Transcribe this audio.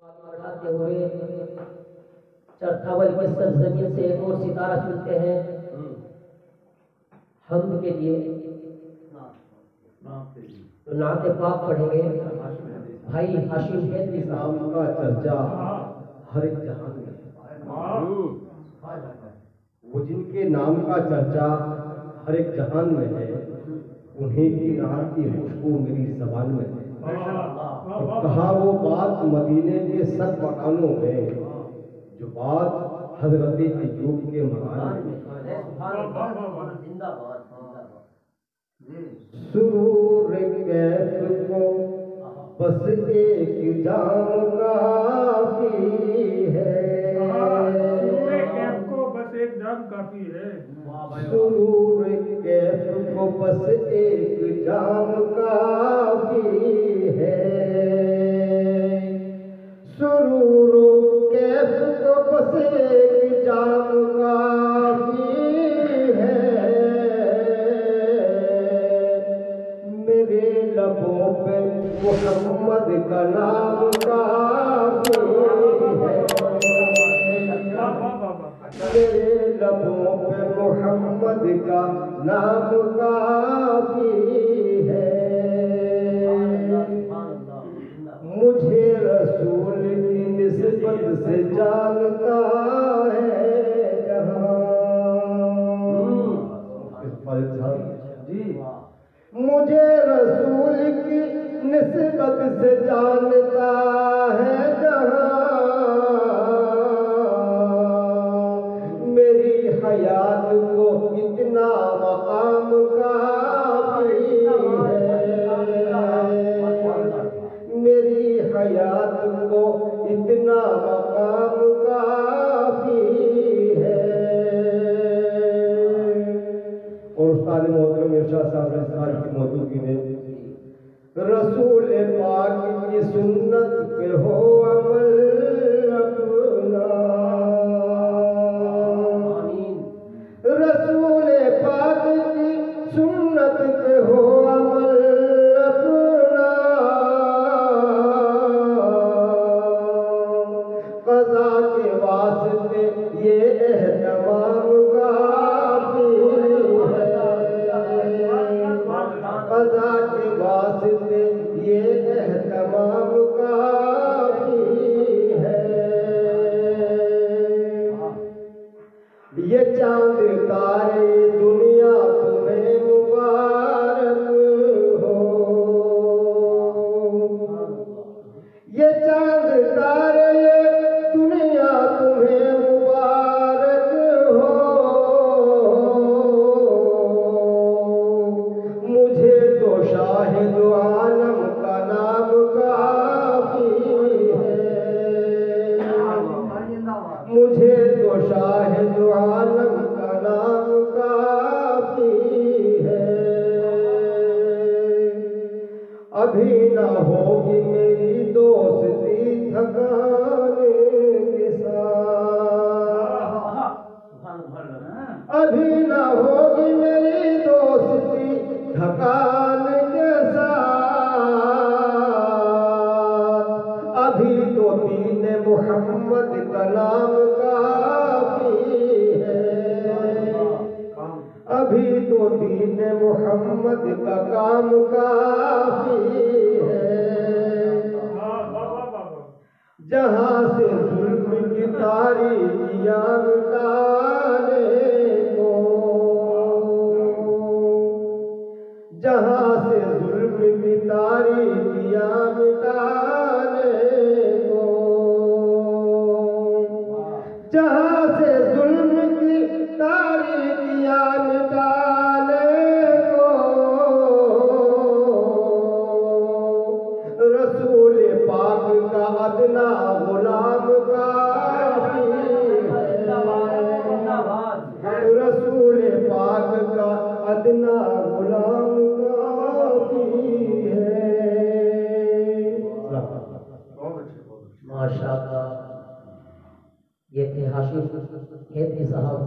بڑھاتے ہوئے چرتھاول کی سرزمین سے ایک اور ستارہ چنتے ہیں حمد کے لیے، تو نعت پاک پڑھیں گے بھائی ہاشم حیدری نام کا چرچا ہر ایک جہان میں ہے، وہ جن کے نام کا چرچا ہر ایک جہان میں ہے، انہیں کی نعت کی خوشبو میری زبان میں ہے۔ اور کہا وہ بات مدینے کے سب مکانوں میں جو بات حضرت ایوب کے مکان میں۔ سرور کیف کو بس ایک جام کافی ہے، سرور کیف کو بس ایک جام کافی ہے، سرور کیف کو بس ایک جام کافی ہے، سرور کیف کو بس ایک جام کافی ہے، میرے لبوں پہ محمد کا نام کافی ہے، میرے لبوں پہ محمد کا نام کافی ہے، مجھے رسول کی نسبت سے جانتا ہے جہاں، مجھے رسول کی نسبت سے جانتا ہے جہاں، میری حیات کو اتنا مقام کافی ہے، میری حیات کو اتنا مقام کافی ہے۔ اور استاد محترم ارشاد صاحب نے اس سال کی موضوع کی ہے، رسول پاک کی سنت پہ ہو عمل اپنا، رسول پاک کی سنت پہ ہو عمل اپنا، قضا کے واسطے یہ اہتمام کافی ہے، قضا کے واسطے یہ اہتمام کافی ہے، یہ چاند تارے دنیا تمہیں مبارک ہو، یہ چاند تارے دنیا تمہیں مبارک ہو، مجھے تو شاہد عالم کا نام کافی ہے، مجھے تو شاہد عالم کا نام کافی ہے، ابھی نہ ہوگی میری دوستی تھکانے کے ساتھ، ابھی نہ ہوگی میری دوستی تھکانے کے ساتھ، ابھی تو دین محمد کا نام کافی ہے، ابھی تو دین محمد کا کام کافی ہے، جہاں سے ظلم کی تاریکیاں مٹانے کو، جہاں سے ظلم کی تاریکیاں مٹانے کو، جہاں سے ظلم کی تاریکیاں مٹانے کو، رسول پاک کا ادنا غلام کافی ہے، رسول پاک کا ادنا غلام کافی ہے۔ ماشاءاللہ، یہ تھے ہاشم حیدری صاحب۔